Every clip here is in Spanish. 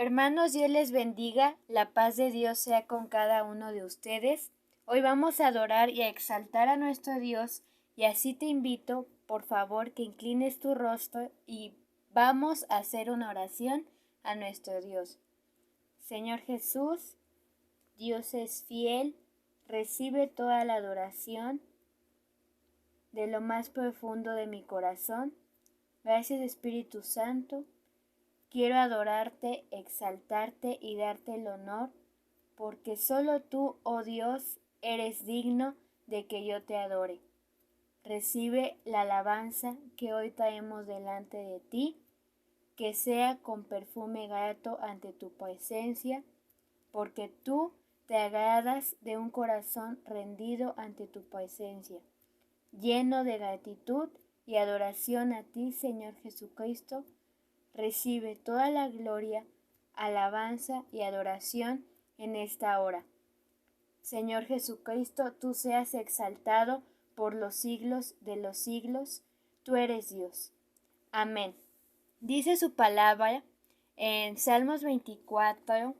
Hermanos, Dios les bendiga, la paz de Dios sea con cada uno de ustedes. Hoy vamos a adorar y a exaltar a nuestro Dios y así te invito, por favor, que inclines tu rostro y vamos a hacer una oración a nuestro Dios. Señor Jesús, Dios es fiel, recibe toda la adoración de lo más profundo de mi corazón. Gracias, Espíritu Santo. Quiero adorarte, exaltarte y darte el honor, porque solo tú, oh Dios, eres digno de que yo te adore. Recibe la alabanza que hoy traemos delante de ti, que sea con perfume grato ante tu presencia, porque tú te agradas de un corazón rendido ante tu presencia, lleno de gratitud y adoración a ti, Señor Jesucristo. Recibe toda la gloria, alabanza y adoración en esta hora. Señor Jesucristo, tú seas exaltado por los siglos de los siglos. Tú eres Dios. Amén. Dice su palabra en Salmos 24,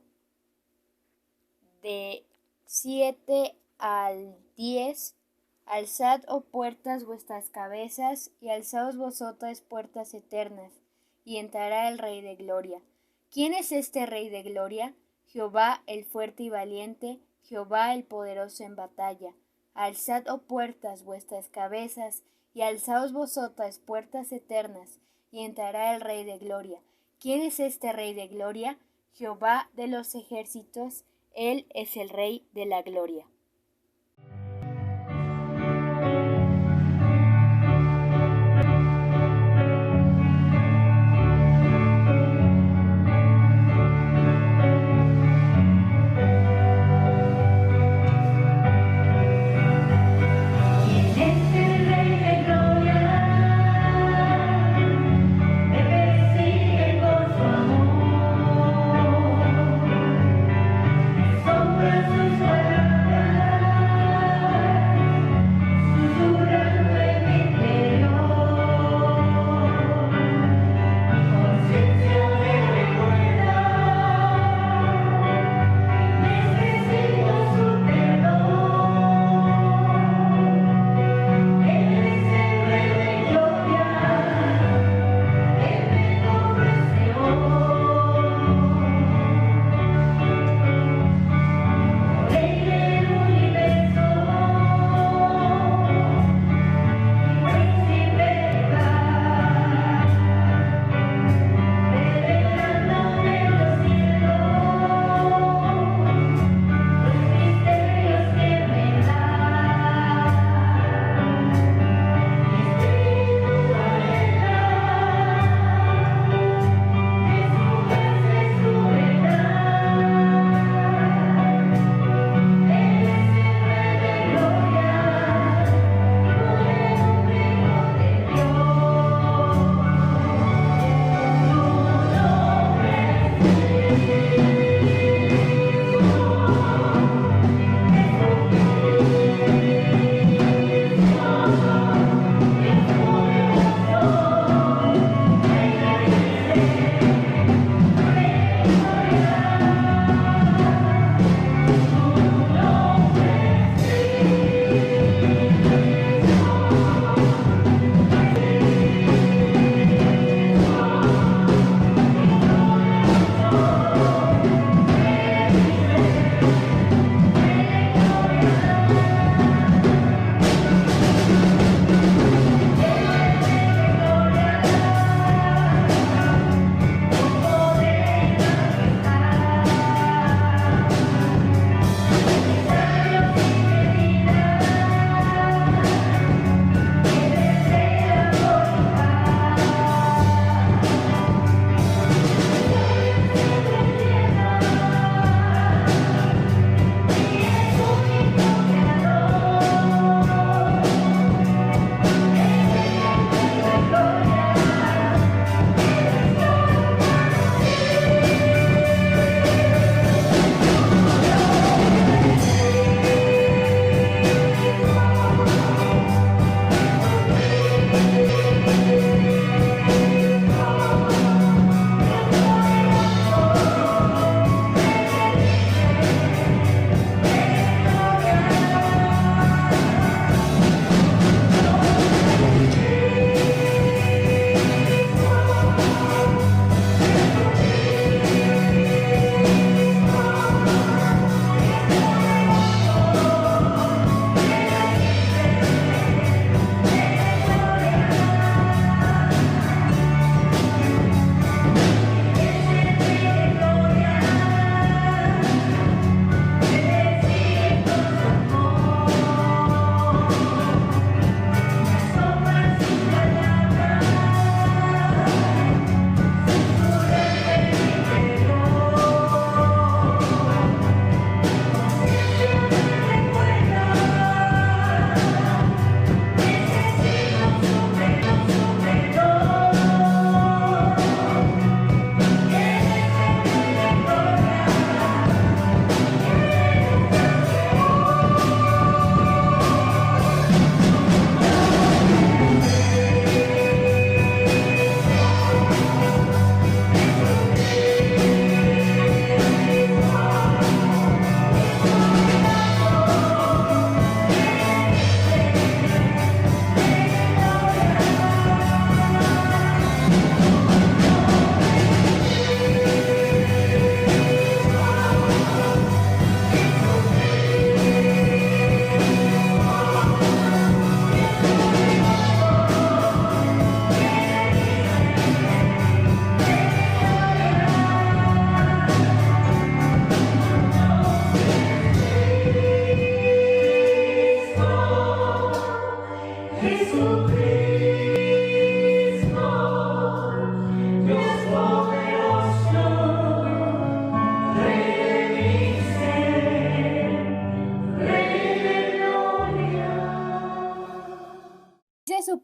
de 7 al 10. Alzad, oh puertas, vuestras cabezas, y alzaos vosotras, puertas eternas, y entrará el Rey de Gloria. ¿Quién es este Rey de Gloria? Jehová el fuerte y valiente, Jehová el poderoso en batalla. Alzad, oh puertas, vuestras cabezas, y alzaos vosotras, puertas eternas, y entrará el Rey de Gloria. ¿Quién es este Rey de Gloria? Jehová de los ejércitos, Él es el Rey de la Gloria. Sombra sus palabras.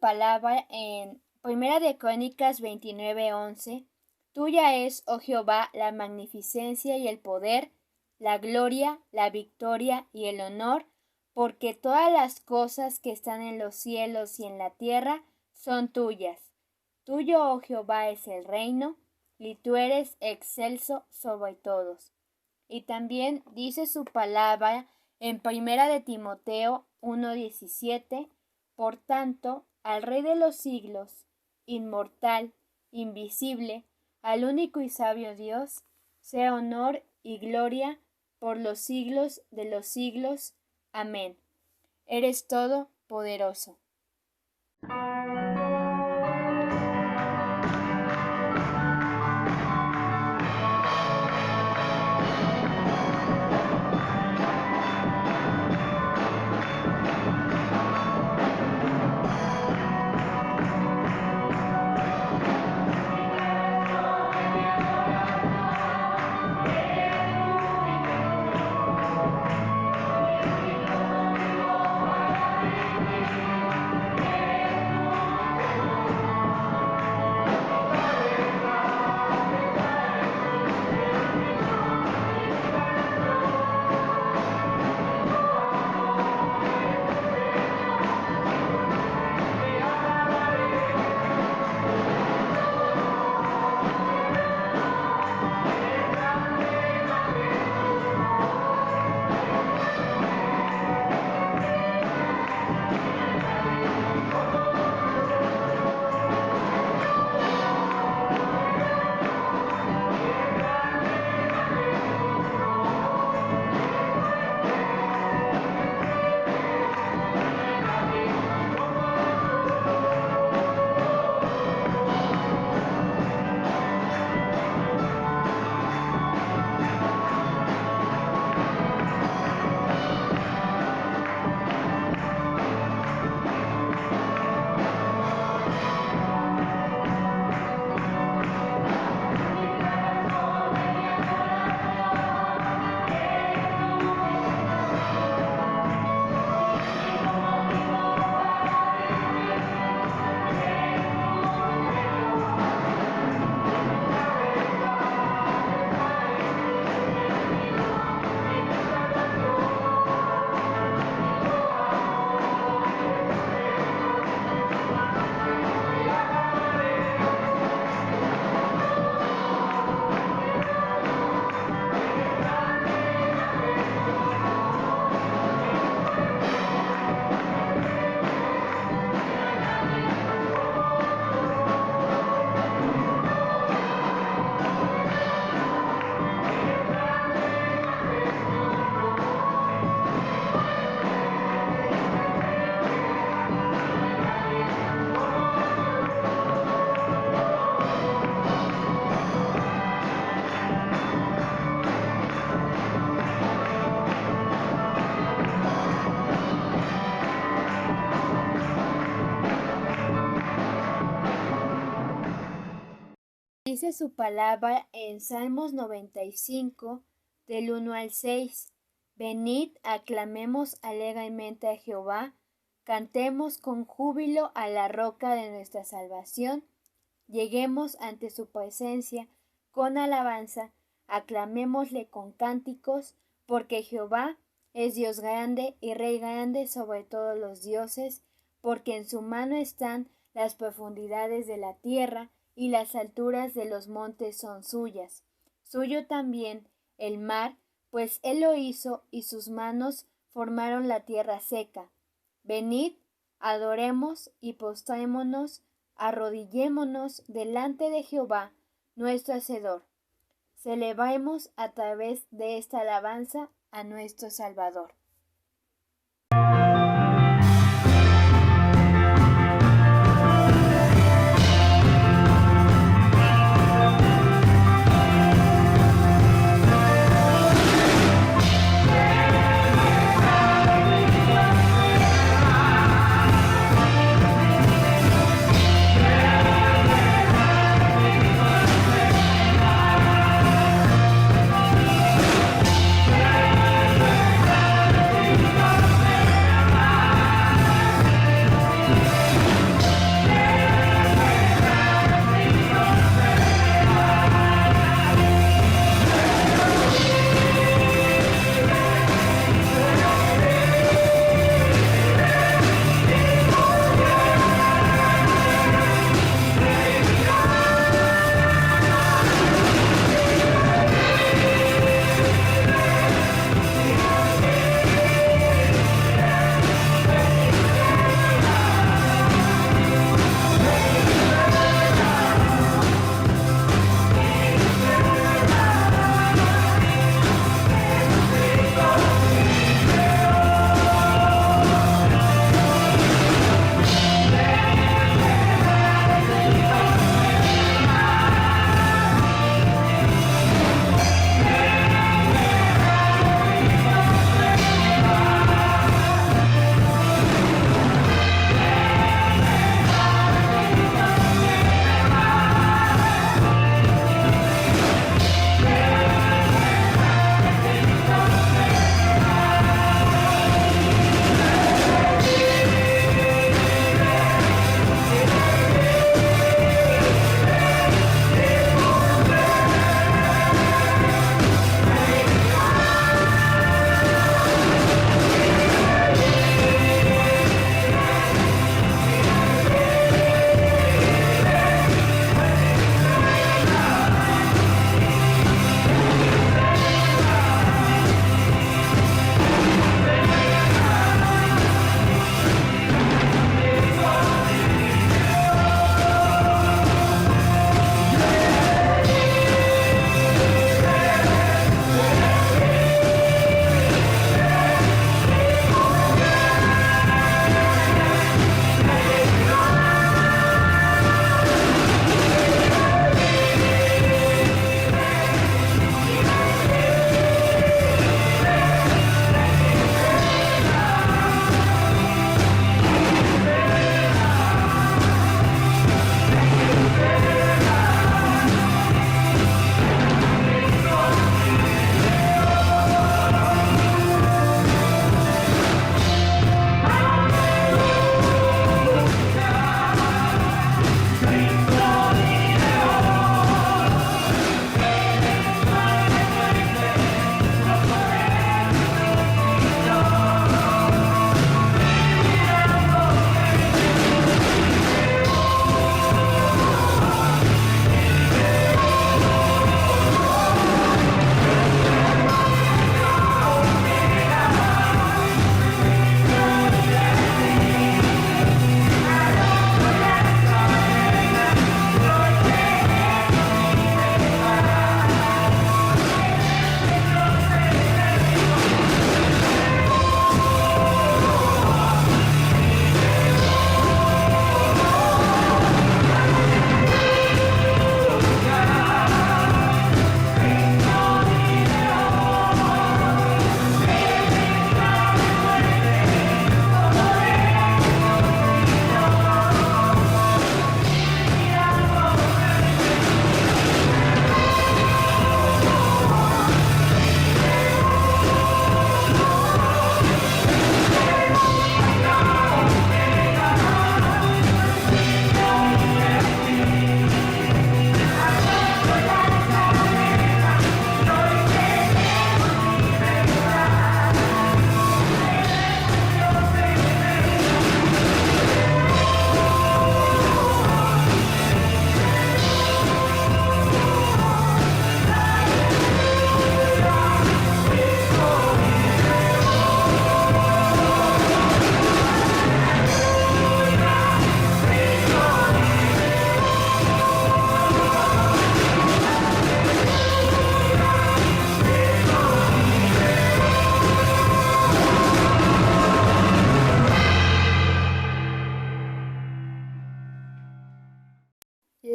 palabra en Primera de Crónicas 29:11. Tuya es, oh Jehová, la magnificencia y el poder, la gloria, la victoria y el honor, porque todas las cosas que están en los cielos y en la tierra son tuyas. Tuyo, oh Jehová, es el reino, y tú eres excelso sobre todos. Y también dice su palabra en Primera de Timoteo 1:17, por tanto, al Rey de los siglos, inmortal, invisible, al único y sabio Dios, sea honor y gloria por los siglos de los siglos. Amén. Eres todopoderoso. Dice su palabra en Salmos 95, del 1 al 6. Venid, aclamemos alegremente a Jehová, cantemos con júbilo a la roca de nuestra salvación, lleguemos ante su presencia con alabanza, aclamémosle con cánticos, porque Jehová es Dios grande y Rey grande sobre todos los dioses, porque en su mano están las profundidades de la tierra, y las alturas de los montes son suyas. Suyo también el mar, pues él lo hizo, y sus manos formaron la tierra seca. Venid, adoremos y postrémonos, arrodillémonos delante de Jehová, nuestro Hacedor. Celebremos a través de esta alabanza a nuestro Salvador.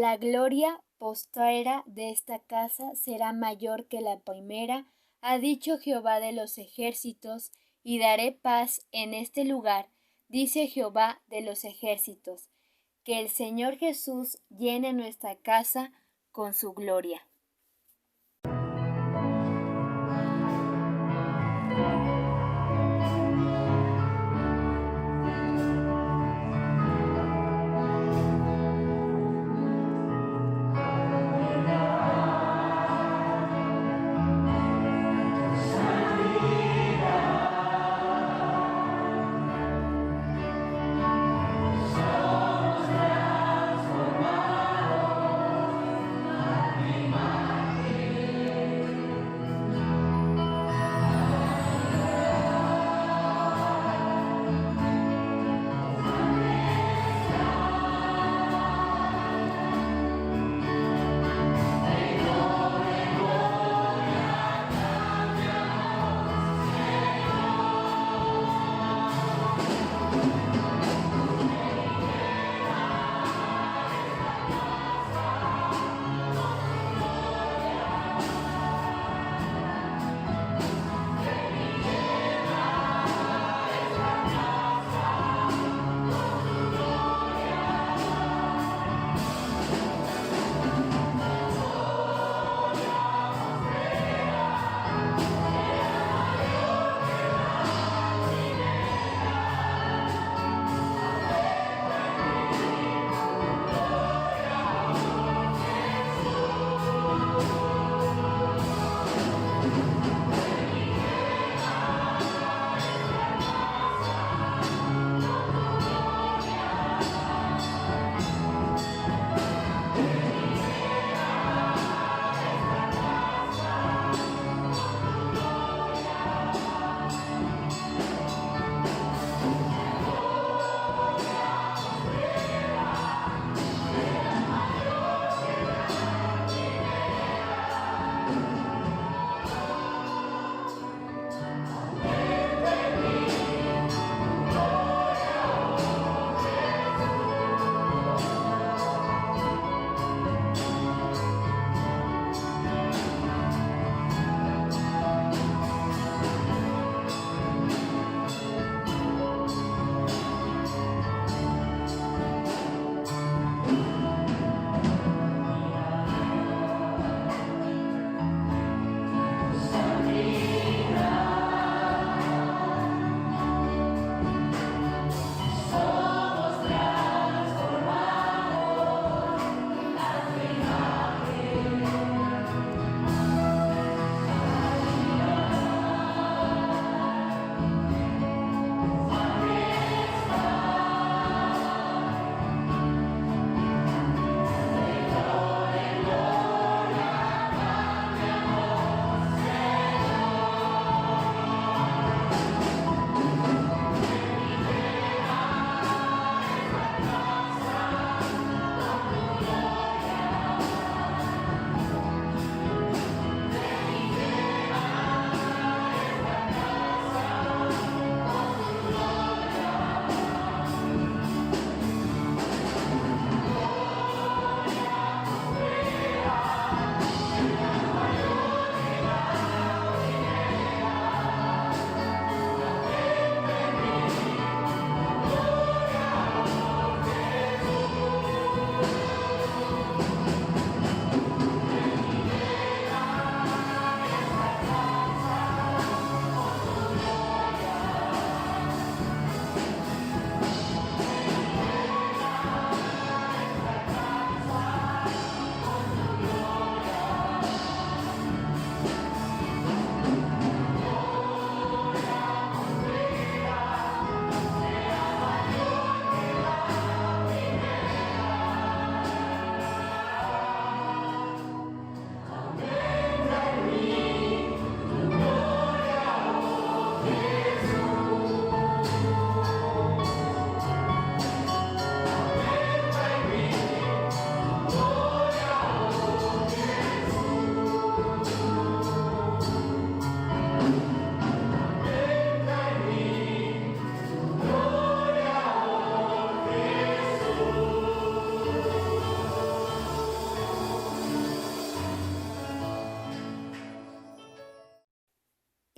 La gloria postrera de esta casa será mayor que la primera, ha dicho Jehová de los ejércitos, y daré paz en este lugar, dice Jehová de los ejércitos. Que el Señor Jesús llene nuestra casa con su gloria.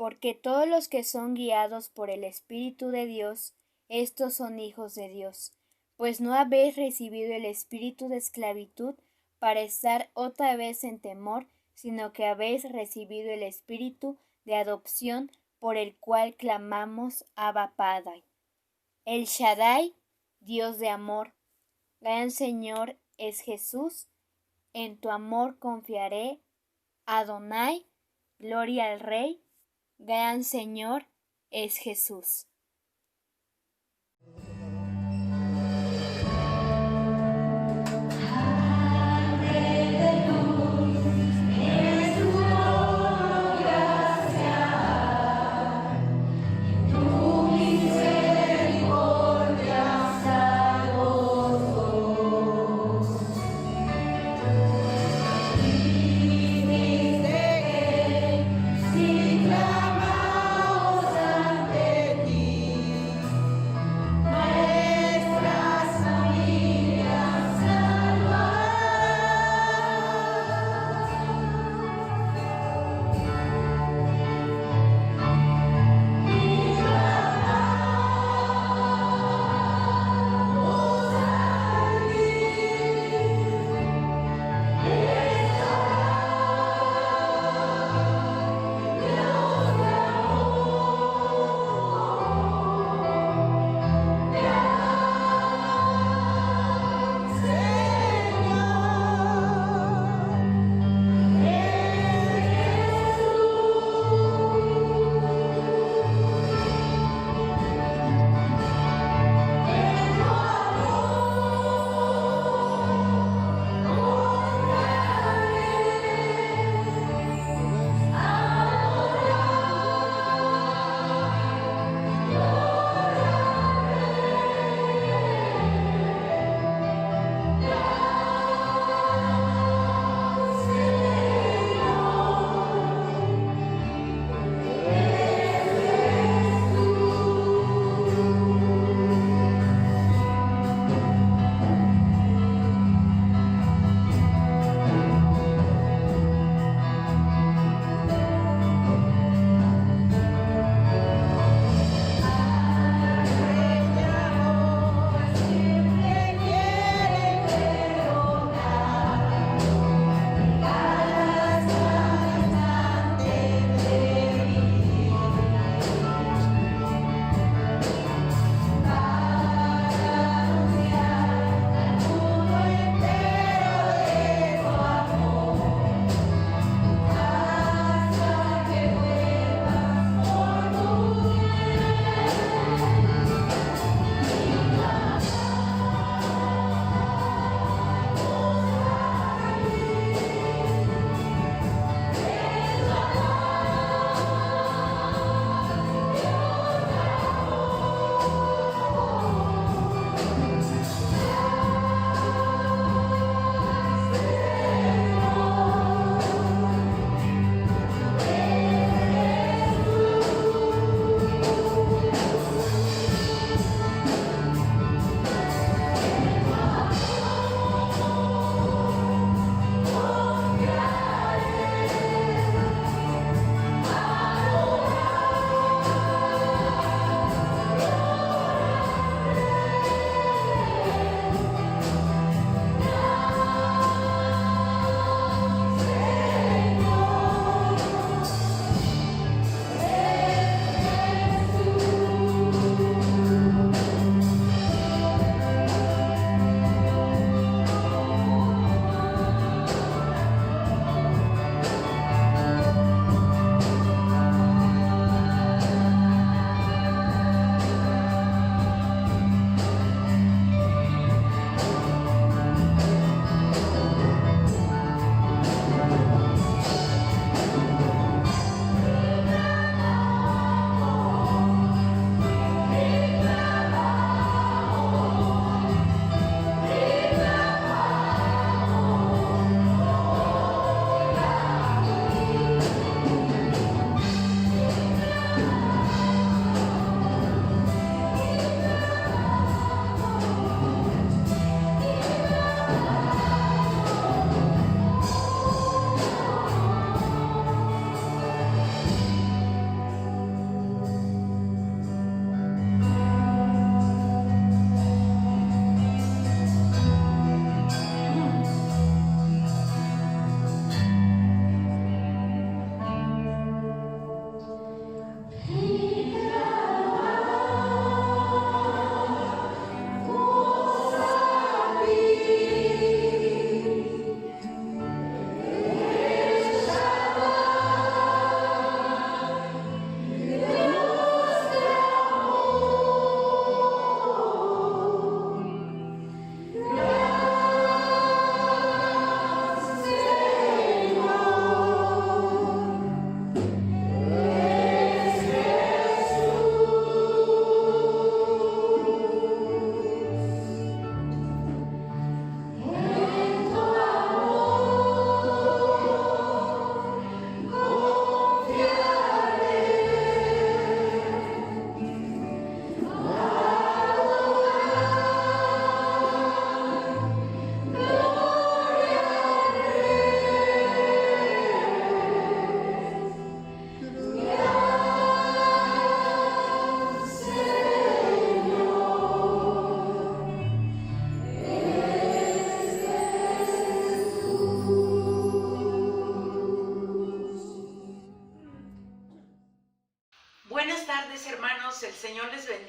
porque todos los que son guiados por el Espíritu de Dios, estos son hijos de Dios. Pues no habéis recibido el espíritu de esclavitud para estar otra vez en temor, sino que habéis recibido el espíritu de adopción por el cual clamamos Abba Padre. El Shaddai, Dios de amor, gran Señor es Jesús, en tu amor confiaré. Adonai, gloria al Rey, gran Señor es Jesús.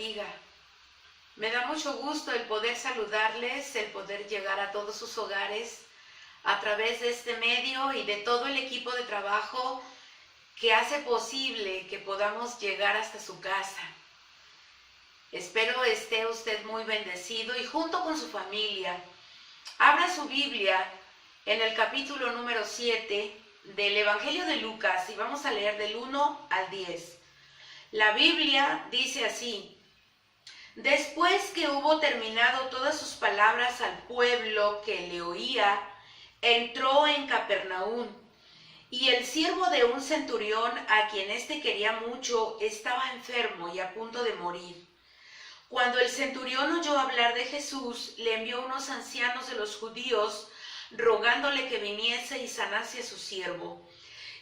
bendiga. Me da mucho gusto el poder saludarles, el poder llegar a todos sus hogares a través de este medio y de todo el equipo de trabajo que hace posible que podamos llegar hasta su casa. Espero esté usted muy bendecido y junto con su familia, abra su Biblia en el capítulo número 7 del Evangelio de Lucas y vamos a leer del 1 al 10. La Biblia dice así: después que hubo terminado todas sus palabras al pueblo que le oía, entró en Capernaum, y el siervo de un centurión, a quien éste quería mucho, estaba enfermo y a punto de morir. Cuando el centurión oyó hablar de Jesús, le envió unos ancianos de los judíos, rogándole que viniese y sanase a su siervo.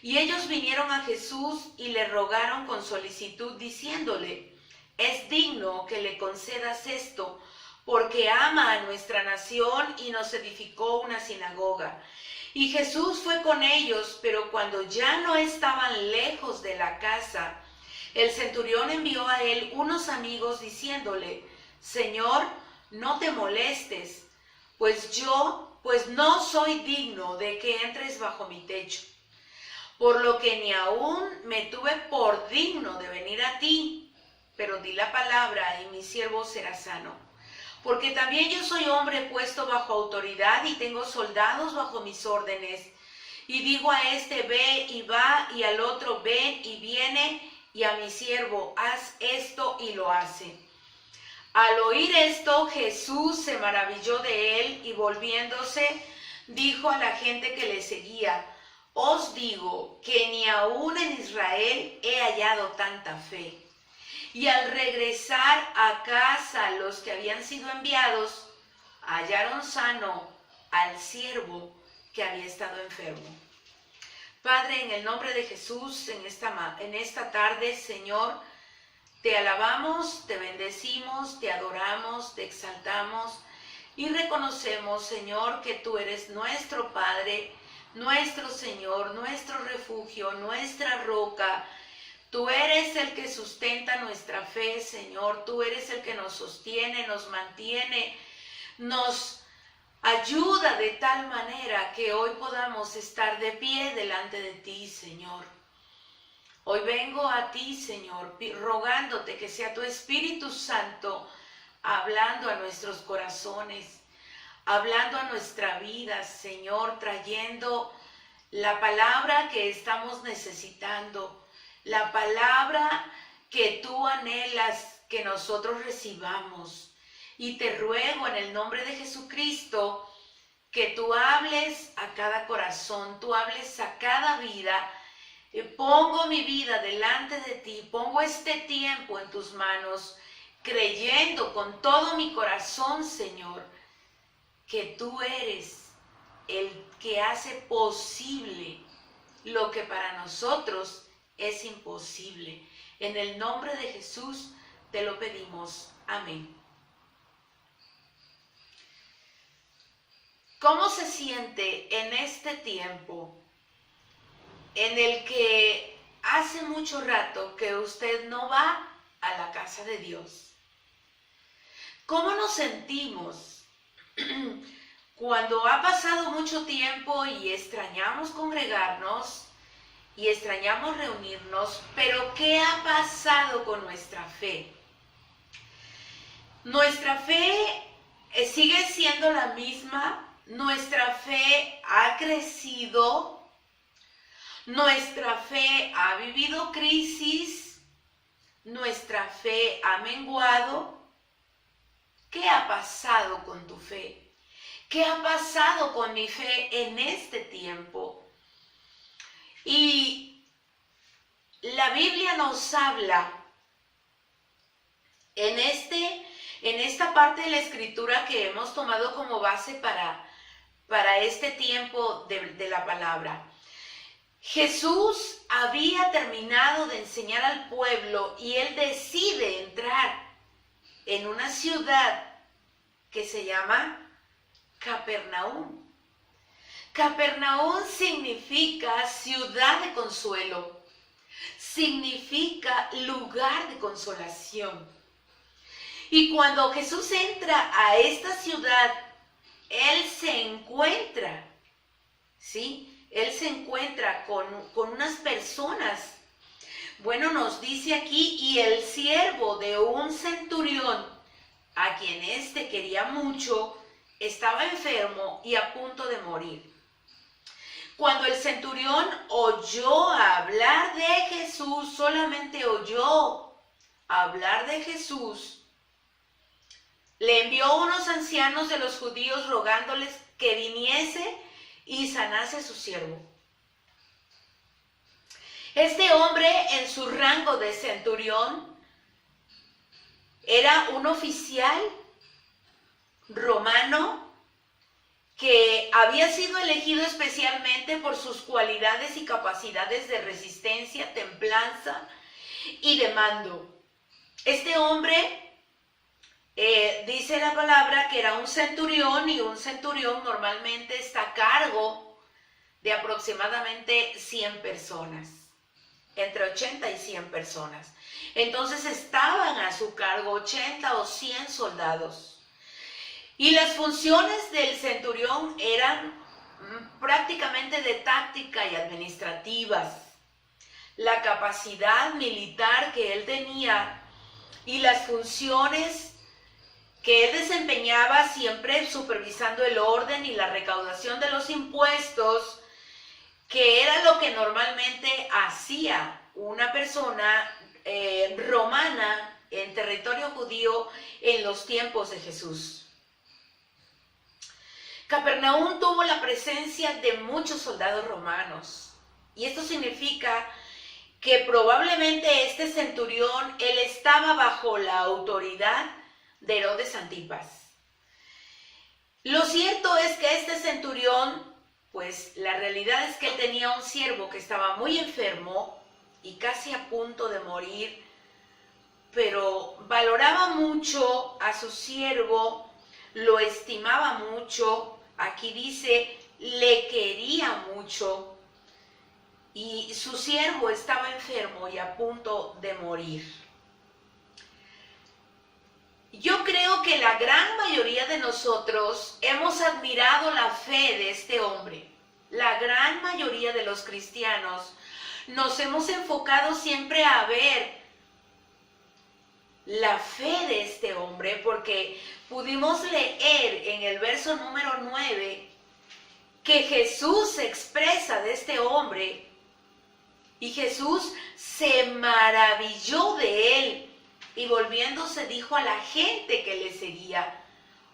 Y ellos vinieron a Jesús y le rogaron con solicitud, diciéndole: es digno que le concedas esto, porque ama a nuestra nación y nos edificó una sinagoga. Y Jesús fue con ellos, pero cuando ya no estaban lejos de la casa, el centurión envió a él unos amigos diciéndole: Señor, no te molestes, pues no soy digno de que entres bajo mi techo, por lo que ni aún me tuve por digno de venir a ti, pero di la palabra y mi siervo será sano. Porque también yo soy hombre puesto bajo autoridad y tengo soldados bajo mis órdenes. Y digo a este: ve y va, y al otro: ven y viene, y a mi siervo: haz esto, y lo hace. Al oír esto, Jesús se maravilló de él y volviéndose, dijo a la gente que le seguía: os digo que ni aún en Israel he hallado tanta fe. Y al regresar a casa los que habían sido enviados, hallaron sano al siervo que había estado enfermo. Padre, en el nombre de Jesús, en esta tarde, Señor, te alabamos, te bendecimos, te adoramos, te exaltamos y reconocemos, Señor, que tú eres nuestro Padre, nuestro Señor, nuestro refugio, nuestra roca. Tú eres el que sustenta nuestra fe, Señor. Tú eres el que nos sostiene, nos mantiene, nos ayuda de tal manera que hoy podamos estar de pie delante de ti, Señor. Hoy vengo a ti, Señor, rogándote que sea tu Espíritu Santo hablando a nuestros corazones, hablando a nuestra vida, Señor, trayendo la palabra que estamos necesitando, la palabra que tú anhelas que nosotros recibamos. Y te ruego en el nombre de Jesucristo que tú hables a cada corazón, tú hables a cada vida. Pongo mi vida delante de ti, pongo este tiempo en tus manos, creyendo con todo mi corazón, Señor, que tú eres el que hace posible lo que para nosotros es imposible. En el nombre de Jesús te lo pedimos. Amén. ¿Cómo se siente en este tiempo en el que hace mucho rato que usted no va a la casa de Dios? ¿Cómo nos sentimos cuando ha pasado mucho tiempo y extrañamos congregarnos y extrañamos reunirnos, pero qué ha pasado con nuestra fe? Nuestra fe sigue siendo la misma, nuestra fe ha crecido, nuestra fe ha vivido crisis, nuestra fe ha menguado. ¿Qué ha pasado con tu fe? ¿Qué ha pasado con mi fe en este tiempo? Y la Biblia nos habla en esta parte de la Escritura que hemos tomado como base para este tiempo de la palabra. Jesús había terminado de enseñar al pueblo y él decide entrar en una ciudad que se llama Capernaum. Capernaum significa ciudad de consuelo, significa lugar de consolación. Y cuando Jesús entra a esta ciudad, Él se encuentra, ¿sí? Él se encuentra con unas personas. Bueno, nos dice aquí, y el siervo de un centurión, a quien éste quería mucho, estaba enfermo y a punto de morir. Cuando el centurión oyó hablar de Jesús, solamente oyó hablar de Jesús, le envió unos ancianos de los judíos rogándoles que viniese y sanase a su siervo. Este hombre, en su rango de centurión, era un oficial romano que había sido elegido especialmente por sus cualidades y capacidades de resistencia, templanza y de mando. Este hombre, dice la palabra que era un centurión, y un centurión normalmente está a cargo de aproximadamente 100 personas, entre 80 y 100 personas. Entonces estaban a su cargo 80 o 100 soldados. Y las funciones del centurión eran prácticamente de táctica y administrativas. La capacidad militar que él tenía y las funciones que él desempeñaba, siempre supervisando el orden y la recaudación de los impuestos, que era lo que normalmente hacía una persona romana en territorio judío en los tiempos de Jesús. Capernaum tuvo la presencia de muchos soldados romanos, y esto significa que probablemente este centurión, él estaba bajo la autoridad de Herodes Antipas. Lo cierto es que este centurión, pues la realidad es que él tenía un siervo que estaba muy enfermo y casi a punto de morir, pero valoraba mucho a su siervo, lo estimaba mucho. Aquí dice, le quería mucho, y su siervo estaba enfermo y a punto de morir. Yo creo que la gran mayoría de nosotros hemos admirado la fe de este hombre. La gran mayoría de los cristianos nos hemos enfocado siempre a ver la fe de este hombre, porque pudimos leer en el verso número 9 que Jesús se expresa de este hombre, y Jesús se maravilló de él, y volviéndose dijo a la gente que le seguía: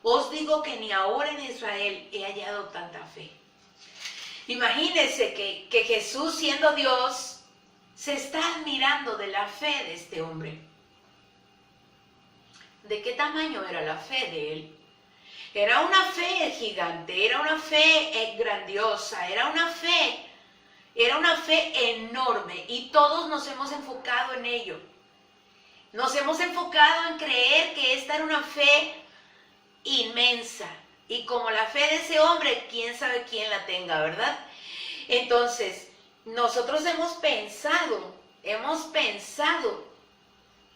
os digo que ni ahora en Israel he hallado tanta fe. Imagínense que Jesús, siendo Dios, se está admirando de la fe de este hombre. ¿De qué tamaño era la fe de él? Era una fe gigante, era una fe grandiosa, era una fe enorme, y todos nos hemos enfocado en ello. Nos hemos enfocado en creer que esta era una fe inmensa, y como la fe de ese hombre, quién sabe quién la tenga, ¿verdad? Entonces, nosotros hemos pensado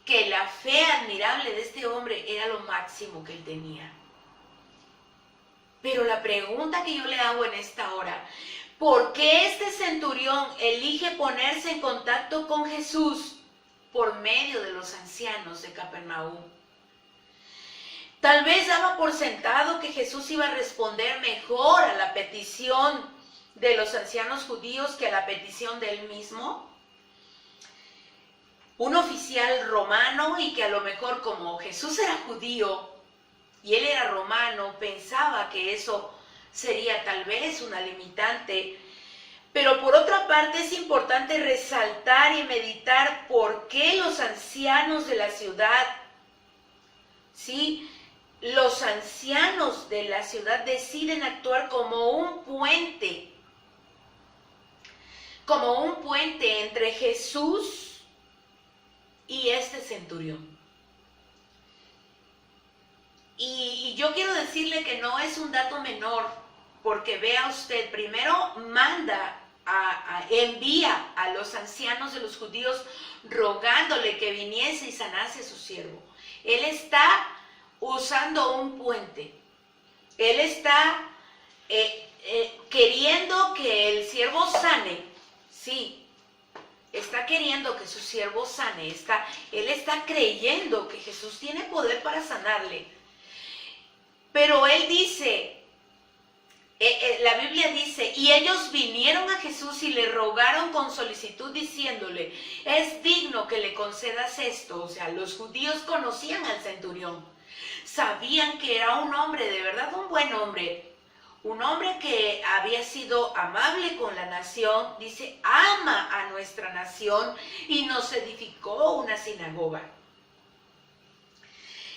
que la fe admirable de este hombre era lo máximo que él tenía. Pero la pregunta que yo le hago en esta hora: ¿por qué este centurión elige ponerse en contacto con Jesús por medio de los ancianos de Capernaum? Tal vez daba por sentado que Jesús iba a responder mejor a la petición de los ancianos judíos que a la petición de él mismo. Un oficial romano, y que a lo mejor, como Jesús era judío y él era romano, pensaba que eso sería tal vez una limitante. Pero por otra parte es importante resaltar y meditar por qué los ancianos de la ciudad, ¿sí?, los ancianos de la ciudad deciden actuar como un puente entre Jesús y este centurión. Y yo quiero decirle que no es un dato menor, porque vea usted, primero envía a los ancianos de los judíos rogándole que viniese y sanase a su siervo. Él está usando un puente. Él está queriendo que el siervo sane. Sí, está queriendo que su siervo sane. Él está creyendo que Jesús tiene poder para sanarle. Pero él dice, la Biblia dice, y ellos vinieron a Jesús y le rogaron con solicitud diciéndole, es digno que le concedas esto. O sea, los judíos conocían al centurión, sabían que era un hombre, de verdad un buen hombre, un hombre que había sido amable con la nación, dice, ama a nuestra nación y nos edificó una sinagoga.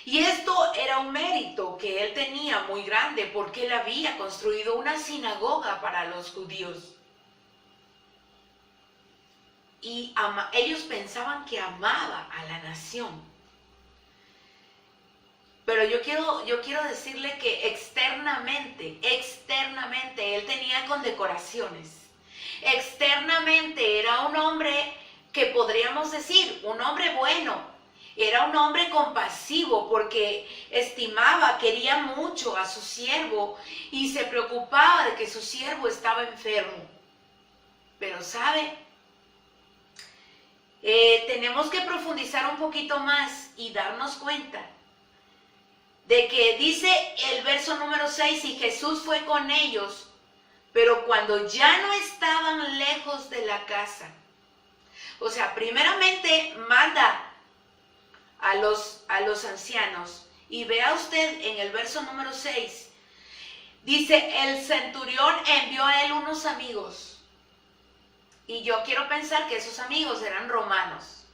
Y esto era un mérito que él tenía muy grande porque él había construido una sinagoga para los judíos. Y ellos pensaban que amaba a la nación. Pero yo quiero decirle que externamente él tenía condecoraciones. Externamente era un hombre que podríamos decir, un hombre bueno. Era un hombre compasivo porque estimaba, quería mucho a su siervo y se preocupaba de que su siervo estaba enfermo. Pero ¿sabe? Tenemos que profundizar un poquito más y darnos cuenta de que dice el verso número 6, y Jesús fue con ellos, pero cuando ya no estaban lejos de la casa. O sea, primeramente manda a los ancianos. Y vea usted en el verso número 6, dice, el centurión envió a él unos amigos. Y yo quiero pensar que esos amigos eran romanos.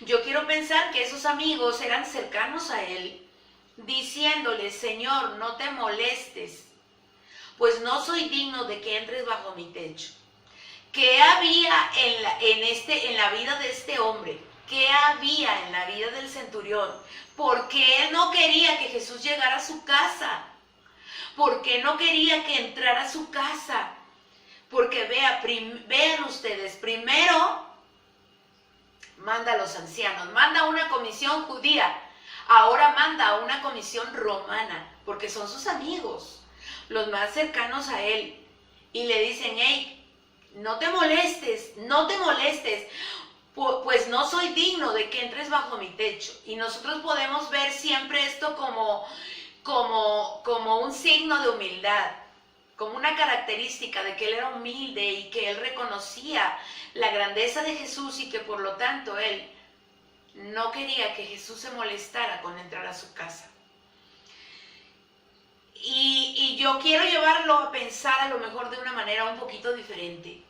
Yo quiero pensar que esos amigos eran cercanos a él, diciéndole, Señor, no te molestes, pues no soy digno de que entres bajo mi techo. ¿Qué había en la vida de este hombre? ¿Qué había en la vida del centurión? Porque él no quería que Jesús llegara a su casa. Porque no quería que entrara a su casa. Porque vean ustedes, primero manda a los ancianos, manda a una comisión judía, ahora manda a una comisión romana, porque son sus amigos, los más cercanos a él. Y le dicen, hey, no te molestes, pues no soy digno de que entres bajo mi techo. Y nosotros podemos ver siempre esto como un signo de humildad, como una característica de que él era humilde y que él reconocía la grandeza de Jesús y que por lo tanto él no quería que Jesús se molestara con entrar a su casa. Y yo quiero llevarlo a pensar a lo mejor de una manera un poquito diferente.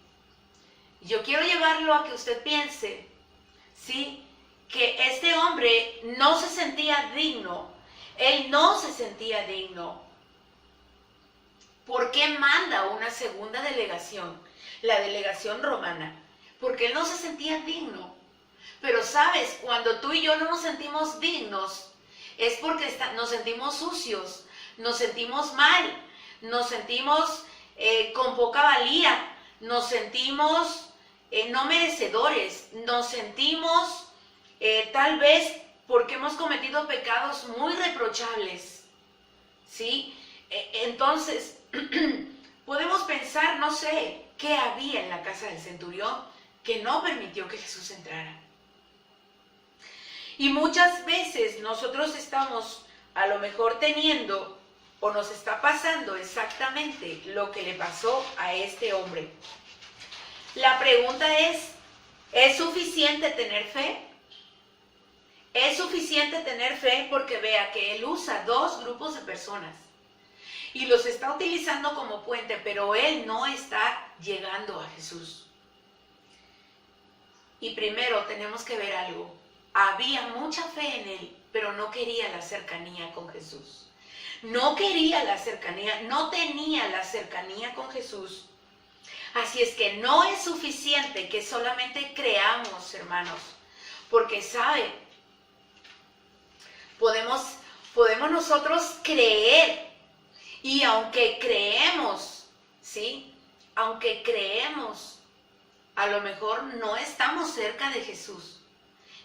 Yo quiero llevarlo a que usted piense, ¿sí?, que este hombre no se sentía digno. Él no se sentía digno. ¿Por qué manda una segunda delegación? La delegación romana. Porque él no se sentía digno. Pero sabes, cuando tú y yo no nos sentimos dignos, es porque nos sentimos sucios, nos sentimos mal, nos sentimos con poca valía, nos sentimos no merecedores, nos sentimos tal vez porque hemos cometido pecados muy reprochables, ¿sí? Entonces, podemos pensar, no sé, qué había en la casa del centurión que no permitió que Jesús entrara. Y muchas veces nosotros estamos a lo mejor teniendo o nos está pasando exactamente lo que le pasó a este hombre. La pregunta ¿es suficiente tener fe? Es suficiente tener fe porque vea que él usa dos grupos de personas y los está utilizando como puente, pero él no está llegando a Jesús. Y primero tenemos que ver algo. Había mucha fe en él, pero no quería la cercanía con Jesús. No quería la cercanía, no tenía la cercanía con Jesús. Así es que no es suficiente que solamente creamos, hermanos, porque sabe, podemos nosotros creer, y aunque creemos, ¿sí? Aunque creemos, a lo mejor no estamos cerca de Jesús.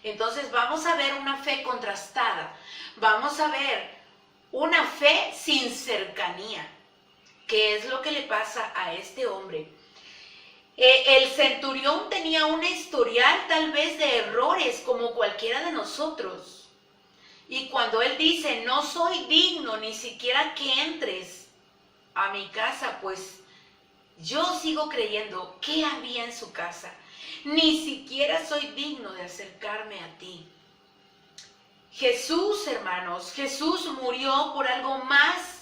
Entonces vamos a ver una fe contrastada, vamos a ver una fe sin cercanía. ¿Qué es lo que le pasa a este hombre? El centurión tenía un historial tal vez de errores como cualquiera de nosotros. Y cuando él dice, no soy digno ni siquiera que entres a mi casa, pues yo sigo creyendo que había en su casa. Ni siquiera soy digno de acercarme a ti. Jesús, hermanos, Jesús murió por algo más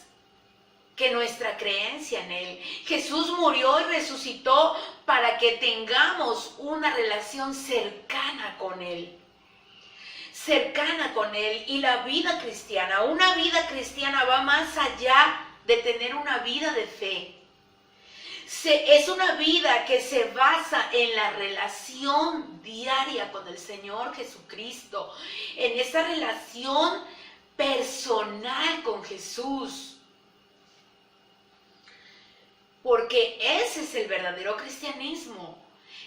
que nuestra creencia en Él. Jesús murió y resucitó para que tengamos una relación cercana con Él. Cercana con Él. Y la vida cristiana, una vida cristiana va más allá de tener una vida de fe. Es una vida que se basa en la relación diaria con el Señor Jesucristo, en esa relación personal con Jesús. Porque ese es el verdadero cristianismo.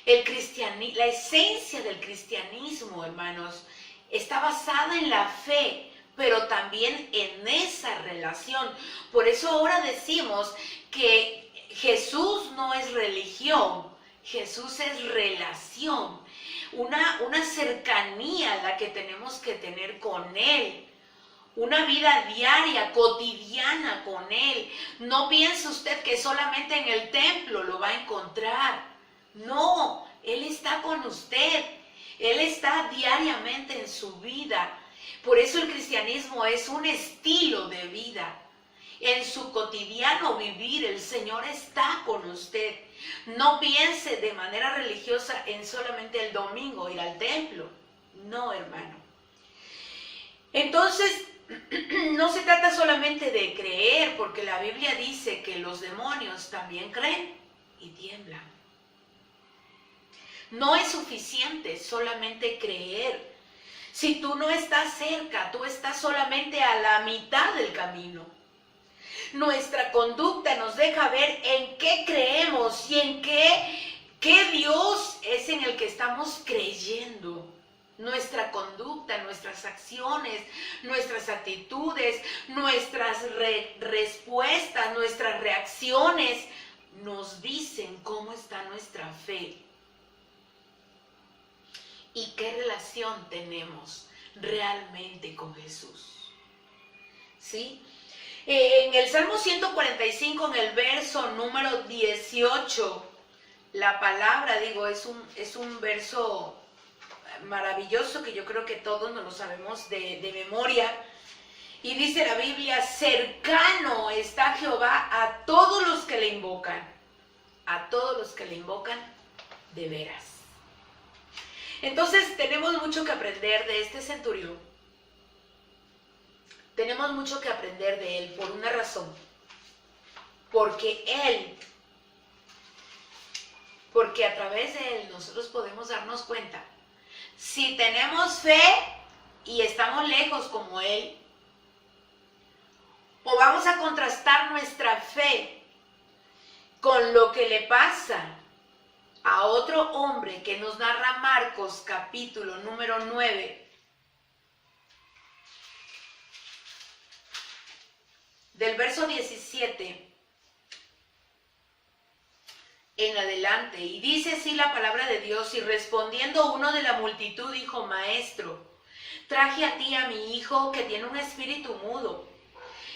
La esencia del cristianismo, hermanos, está basada en la fe, pero también en esa relación. Por eso ahora decimos que Jesús no es religión, Jesús es relación, una cercanía la que tenemos que tener con Él, una vida diaria, cotidiana con Él. No piense usted que solamente en el templo lo va a encontrar, no, Él está con usted, Él está diariamente en su vida. Por eso el cristianismo es un estilo de vida. En su cotidiano vivir, el Señor está con usted. No piense de manera religiosa en solamente el domingo ir al templo. No, hermano. Entonces, no se trata solamente de creer, porque la Biblia dice que los demonios también creen y tiemblan. No es suficiente solamente creer. Si tú no estás cerca, tú estás solamente a la mitad del camino. Nuestra conducta nos deja ver en qué creemos y en qué Dios es en el que estamos creyendo. Nuestra conducta, nuestras acciones, nuestras actitudes, nuestras respuestas, nuestras reacciones nos dicen cómo está nuestra fe y qué relación tenemos realmente con Jesús. ¿Sí? En el Salmo 145, en el verso número 18, la palabra, es un verso maravilloso que yo creo que todos nos lo sabemos de memoria. Y dice la Biblia, cercano está Jehová a todos los que le invocan de veras. Entonces tenemos mucho que aprender de este centurión. Tenemos mucho que aprender de él por una razón. Porque a través de él nosotros podemos darnos cuenta. Si tenemos fe y estamos lejos como él, o vamos a contrastar nuestra fe con lo que le pasa a otro hombre que nos narra Marcos capítulo número 9, del verso 17 en adelante, y dice así la palabra de Dios: y respondiendo uno de la multitud dijo: Maestro, traje a ti a mi hijo que tiene un espíritu mudo,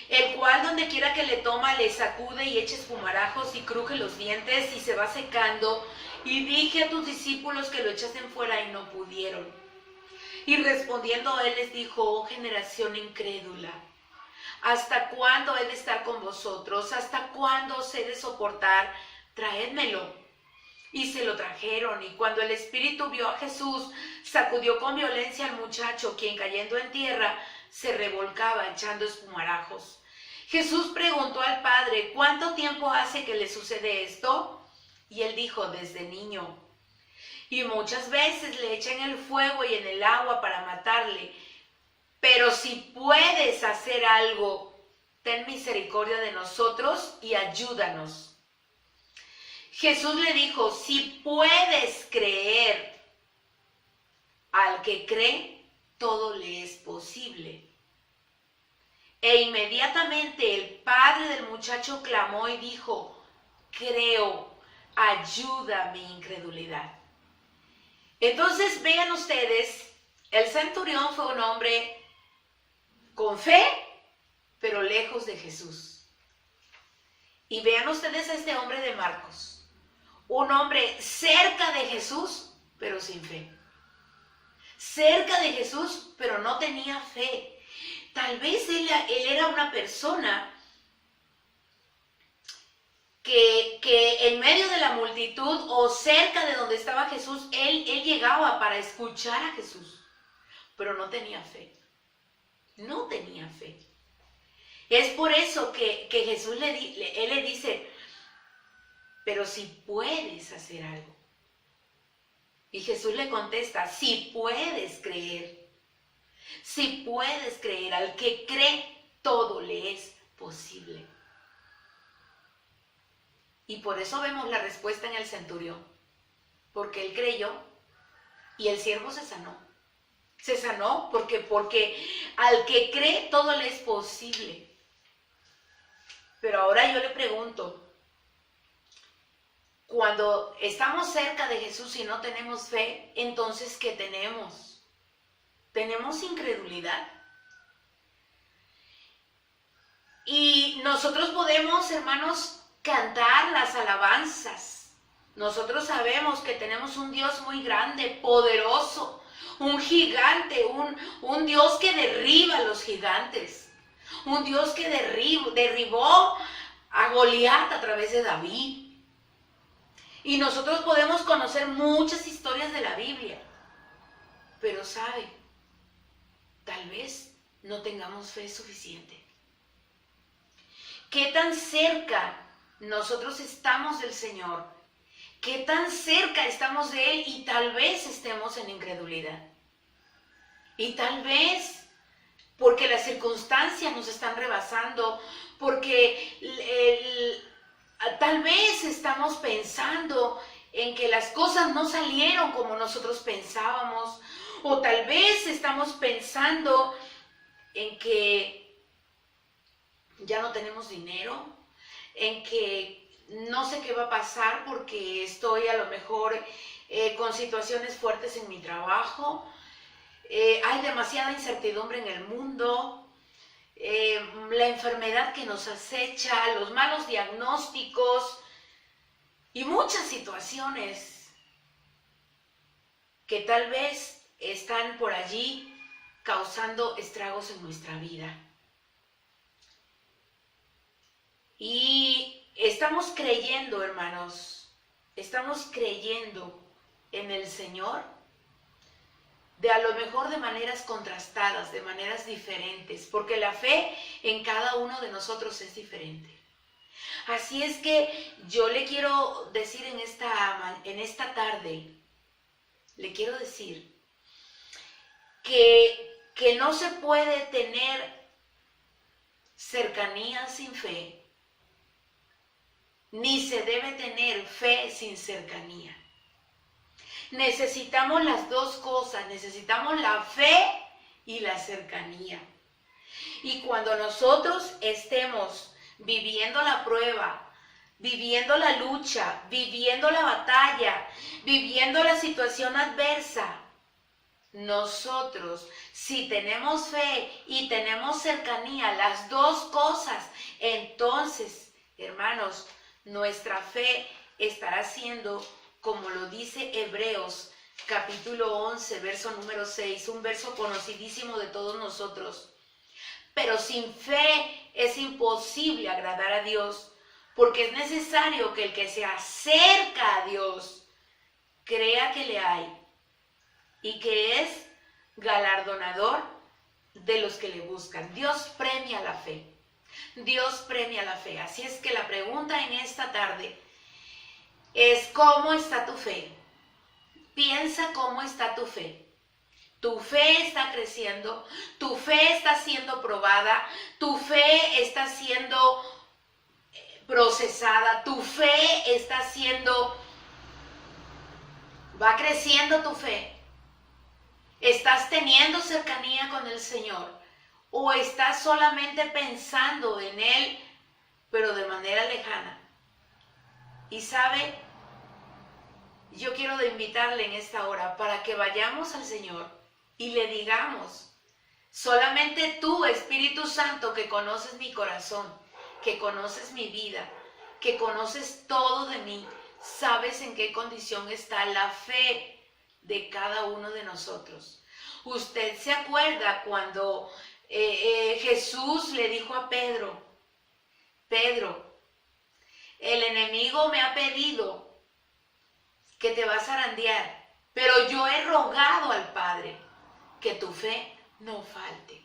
el cual donde quiera que le toma le sacude y echa espumarajos y cruje los dientes y se va secando, y dije a tus discípulos que lo echasen fuera y no pudieron. Y respondiendo él les dijo: oh generación incrédula, ¿hasta cuándo he de estar con vosotros? ¿Hasta cuándo os he de soportar? Traédmelo. Y se lo trajeron, y cuando el espíritu vio a Jesús, sacudió con violencia al muchacho, quien cayendo en tierra se revolcaba echando espumarajos. Jesús preguntó al padre: ¿cuánto tiempo hace que le sucede esto? Y él dijo: desde niño. Y muchas veces le echan en el fuego y en el agua para matarle. Pero si puedes hacer algo, ten misericordia de nosotros y ayúdanos. Jesús le dijo: si puedes creer, al que cree, todo le es posible. E inmediatamente el padre del muchacho clamó y dijo, creo, ayuda mi incredulidad. Entonces vean ustedes, el centurión fue un hombre con fe, pero lejos de Jesús. Y vean ustedes a este hombre de Marcos, un hombre cerca de Jesús, pero sin fe. Cerca de Jesús, pero no tenía fe. Tal vez él era una persona que en medio de la multitud o cerca de donde estaba Jesús, él llegaba para escuchar a Jesús, pero no tenía fe. No tenía fe. Es por eso que Jesús él le dice, pero si puedes hacer algo. Y Jesús le contesta, si puedes creer. Si puedes creer, al que cree, todo le es posible. Y por eso vemos la respuesta en el centurión, porque él creyó y el siervo se sanó. Se sanó porque al que cree todo le es posible. Pero ahora yo le pregunto, cuando estamos cerca de Jesús y no tenemos fe, entonces ¿qué tenemos? ¿Tenemos incredulidad? Y nosotros podemos, hermanos, cantar las alabanzas. Nosotros sabemos que tenemos un Dios muy grande, poderoso, un gigante, un Dios que derriba a los gigantes, un Dios que derribó a Goliat a través de David. Y nosotros podemos conocer muchas historias de la Biblia, pero ¿sabe? Tal vez no tengamos fe suficiente. ¿Qué tan cerca nosotros estamos del Señor? ¿Qué tan cerca estamos de Él? Y tal vez estemos en incredulidad. Y tal vez porque las circunstancias nos están rebasando, porque tal vez estamos pensando en que las cosas no salieron como nosotros pensábamos, o tal vez estamos pensando en que ya no tenemos dinero, en que no sé qué va a pasar porque estoy a lo mejor con situaciones fuertes en mi trabajo, hay demasiada incertidumbre en el mundo, la enfermedad que nos acecha, los malos diagnósticos y muchas situaciones que tal vez están por allí causando estragos en nuestra vida. Y estamos creyendo, hermanos, estamos creyendo en el Señor de a lo mejor de maneras contrastadas, de maneras diferentes, porque la fe en cada uno de nosotros es diferente. Así es que yo le quiero decir en esta tarde, le quiero decir que no se puede tener cercanía sin fe, ni se debe tener fe sin cercanía. Necesitamos las dos cosas, necesitamos la fe y la cercanía. Y cuando nosotros estemos viviendo la prueba, viviendo la lucha, viviendo la batalla, viviendo la situación adversa, nosotros, si tenemos fe y tenemos cercanía, las dos cosas, entonces, hermanos, nuestra fe estará siendo, como lo dice Hebreos, capítulo 11, verso número 6, un verso conocidísimo de todos nosotros. Pero sin fe es imposible agradar a Dios, porque es necesario que el que se acerca a Dios crea que le hay y que es galardonador de los que le buscan. Dios premia la fe. Dios premia la fe. Así es que la pregunta en esta tarde es: ¿cómo está tu fe? Piensa cómo está tu fe. Tu fe está creciendo, tu fe está siendo probada, tu fe está siendo procesada, tu fe está siendo, va creciendo tu fe. ¿Estás teniendo cercanía con el Señor? ¿O estás solamente pensando en Él, pero de manera lejana? Y sabe, yo quiero invitarle en esta hora para que vayamos al Señor y le digamos: solamente tú, Espíritu Santo, que conoces mi corazón, que conoces mi vida, que conoces todo de mí, sabes en qué condición está la fe de cada uno de nosotros. Usted se acuerda cuando Jesús le dijo a Pedro: Pedro, el enemigo me ha pedido que te va a zarandear, pero yo he rogado al Padre que tu fe no falte.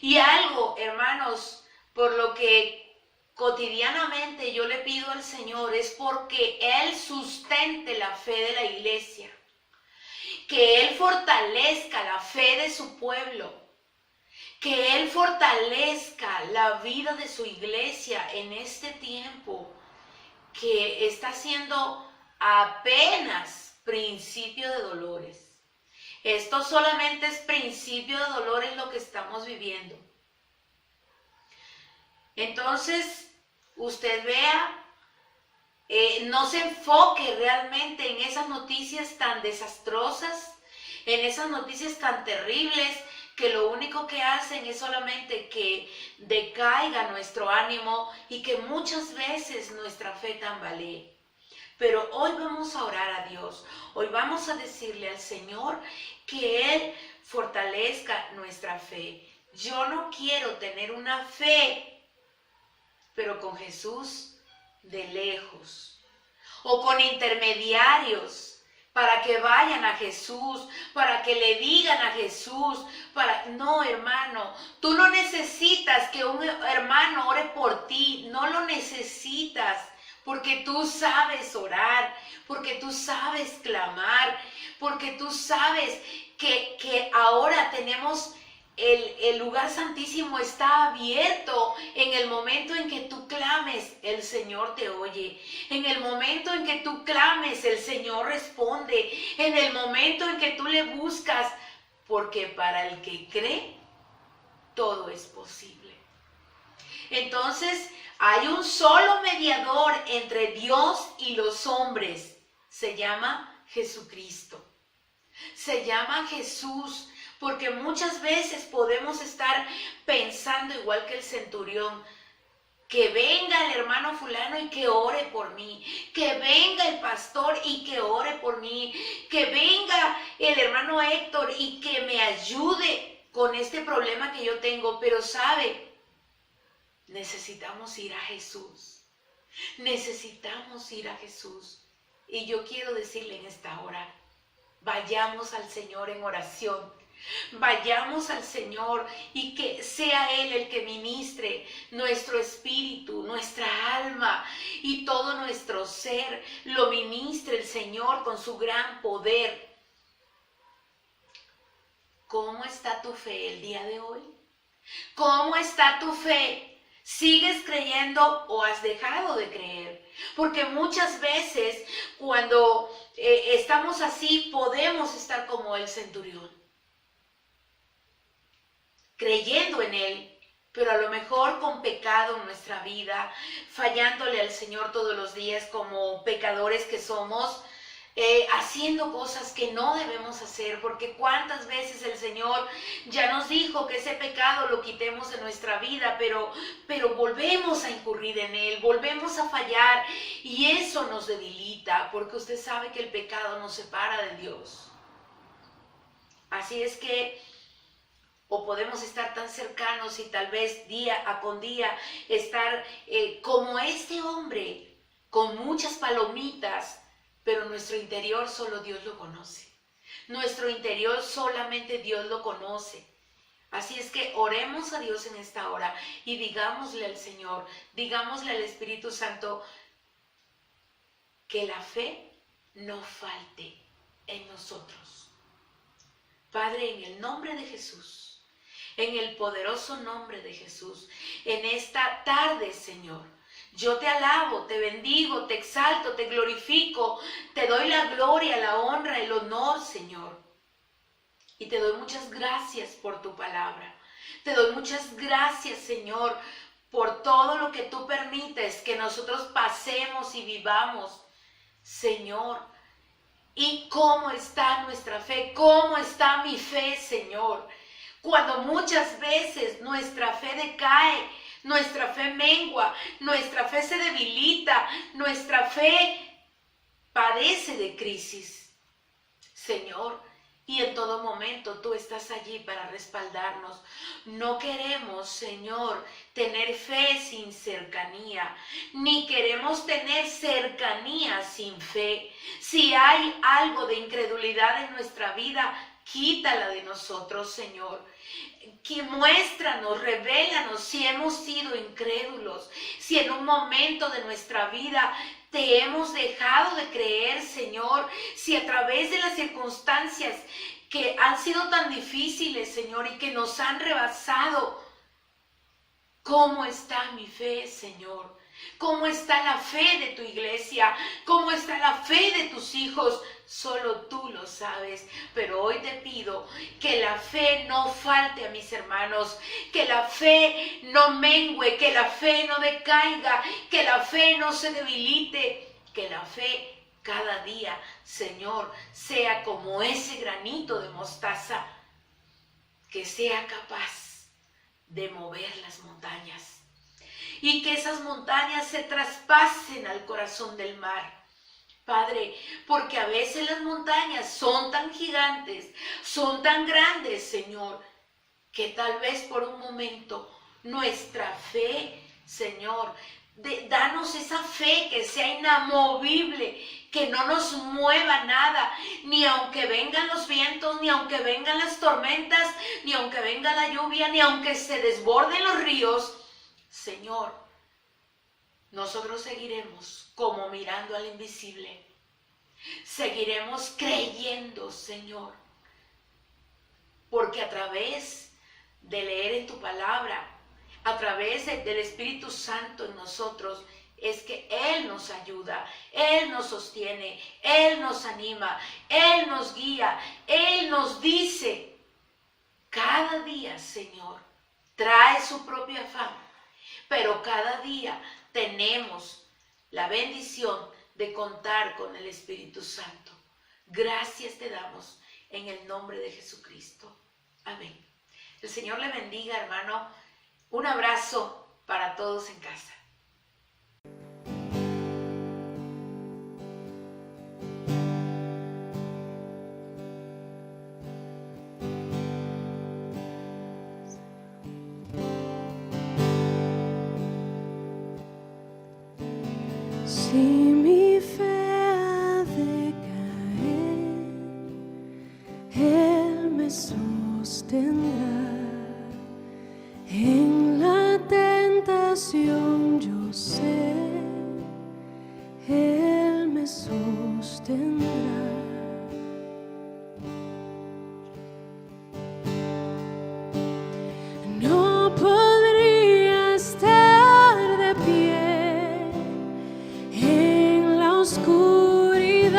Y algo, hermanos, por lo que cotidianamente yo le pido al Señor es porque Él sustente la fe de la iglesia, que Él fortalezca la fe de su pueblo, que Él fortalezca la vida de su iglesia en este tiempo que está siendo apenas principio de dolores. Esto solamente es principio de dolores lo que estamos viviendo. Entonces, usted vea, no se enfoque realmente en esas noticias tan desastrosas, en esas noticias tan terribles, que lo único que hacen es solamente que decaiga nuestro ánimo y que muchas veces nuestra fe tambalee. Pero hoy vamos a orar a Dios, hoy vamos a decirle al Señor que Él fortalezca nuestra fe. Yo no quiero tener una fe, pero con Jesús de lejos, o con intermediarios para que vayan a Jesús, para que le digan a Jesús, No, hermano, tú no necesitas que un hermano ore por ti, no lo necesitas, porque tú sabes orar, porque tú sabes clamar, porque tú sabes que ahora tenemos el lugar santísimo, está abierto. En el momento en que tú clames, el Señor te oye. En el momento en que tú clames, el Señor responde. En el momento en que tú le buscas, porque para el que cree, todo es posible. Entonces, hay un solo mediador entre Dios y los hombres. Se llama Jesucristo. Se llama Jesús, porque muchas veces podemos estar pensando igual que el centurión: que venga el hermano fulano y que ore por mí, que venga el pastor y que ore por mí, que venga el hermano Héctor y que me ayude con este problema que yo tengo. Pero sabe, necesitamos ir a Jesús. Necesitamos ir a Jesús. Y yo quiero decirle en esta hora: vayamos al Señor en oración. Vayamos al Señor y que sea Él el que ministre nuestro espíritu, nuestra alma y todo nuestro ser. Lo ministre el Señor con su gran poder. ¿Cómo está tu fe el día de hoy? ¿Cómo está tu fe? ¿Sigues creyendo o has dejado de creer? Porque muchas veces cuando estamos así, podemos estar como el centurión, creyendo en Él, pero a lo mejor con pecado en nuestra vida, fallándole al Señor todos los días como pecadores que somos, haciendo cosas que no debemos hacer, porque cuántas veces el Señor ya nos dijo que ese pecado lo quitemos de nuestra vida, pero volvemos a incurrir en él, volvemos a fallar, y eso nos debilita, porque usted sabe que el pecado nos separa de Dios. Así es que o podemos estar tan cercanos y tal vez día con día estar como este hombre, con muchas palomitas, pero nuestro interior solo Dios lo conoce. Nuestro interior solamente Dios lo conoce. Así es que oremos a Dios en esta hora y digámosle al Señor, digámosle al Espíritu Santo, que la fe no falte en nosotros. Padre, en el nombre de Jesús, en el poderoso nombre de Jesús, en esta tarde, Señor, yo te alabo, te bendigo, te exalto, te glorifico, te doy la gloria, la honra, el honor, Señor. Y te doy muchas gracias por tu palabra. Te doy muchas gracias, Señor, por todo lo que tú permites que nosotros pasemos y vivamos, Señor. ¿Y cómo está nuestra fe? ¿Cómo está mi fe, Señor? Cuando muchas veces nuestra fe decae, nuestra fe mengua, nuestra fe se debilita, nuestra fe padece de crisis, Señor. Y en todo momento tú estás allí para respaldarnos. No queremos, Señor, tener fe sin cercanía, ni queremos tener cercanía sin fe. Si hay algo de incredulidad en nuestra vida, quítala de nosotros, Señor. Que muéstranos, revélanos si hemos sido incrédulos, si en un momento de nuestra vida te hemos dejado de creer, Señor, si a través de las circunstancias que han sido tan difíciles, Señor, y que nos han rebasado, ¿cómo está mi fe, Señor? ¿Cómo está la fe de tu iglesia? ¿Cómo está la fe de tus hijos? Solo tú lo sabes, pero hoy te pido que la fe no falte a mis hermanos, que la fe no mengüe, que la fe no decaiga, que la fe no se debilite, que la fe cada día, Señor, sea como ese granito de mostaza, que sea capaz de mover las montañas y que esas montañas se traspasen al corazón del mar. Padre, porque a veces las montañas son tan gigantes, son tan grandes, Señor, que tal vez por un momento nuestra fe, Señor, danos esa fe que sea inamovible, que no nos mueva nada, ni aunque vengan los vientos, ni aunque vengan las tormentas, ni aunque venga la lluvia, ni aunque se desborden los ríos, Señor. Nosotros seguiremos como mirando al invisible. Seguiremos creyendo, Señor. Porque a través de leer en tu palabra, a través del Espíritu Santo en nosotros, es que Él nos ayuda, Él nos sostiene, Él nos anima, Él nos guía, Él nos dice, cada día, Señor, trae su propia afán, pero cada día tenemos la bendición de contar con el Espíritu Santo. Gracias te damos en el nombre de Jesucristo. Amén. El Señor le bendiga, hermano. Un abrazo para todos en casa. Si mi fe ha de caer, Él me sostendrá. En la tentación yo sé, Él me sostendrá. No podría estar de pie en la oscuridad,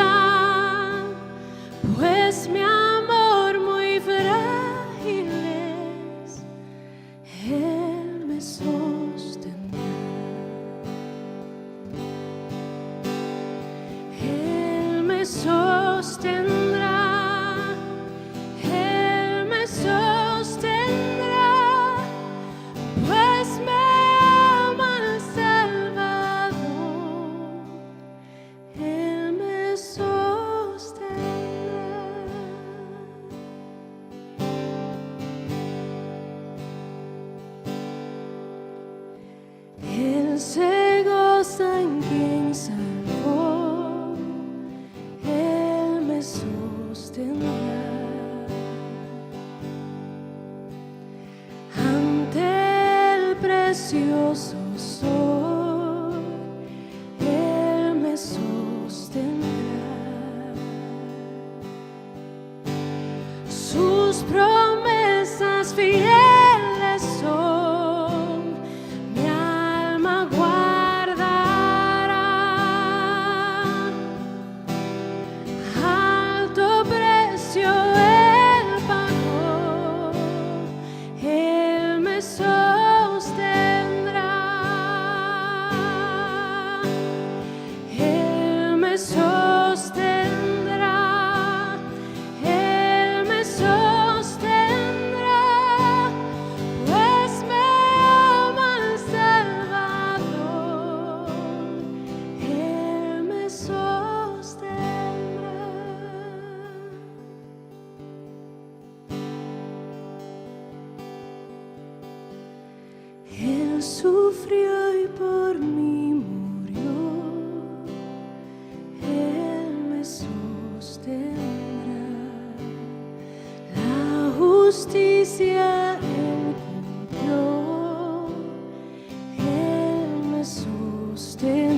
pues mi amor muy frágil es, Él me sostendrá. Él me sostendrá, Él me sostendrá, pues me ama el Salvador. Él me sostendrá. Él se goza en quien salvó. Él sostendrá, Él me sostendrá, pues me ama el Salvador, Él me sostendrá. Él sufrió y por mí murió, Él me sostendrá. La justicia Él cumplió, Él me sostendrá.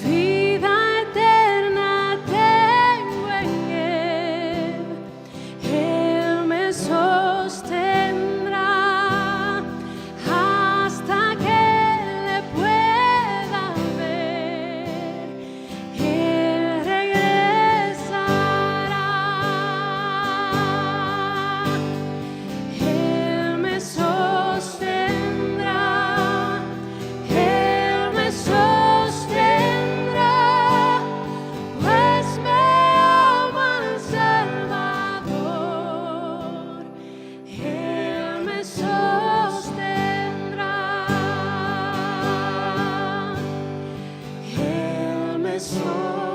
Vida eterna tengo en Él, Él me sostendrá hasta que le pueda ver. Él regresará. Él me sostendrá. Él me sostendrá, pues me ama el Salvador. Él me sostendrá. Él me sostendrá.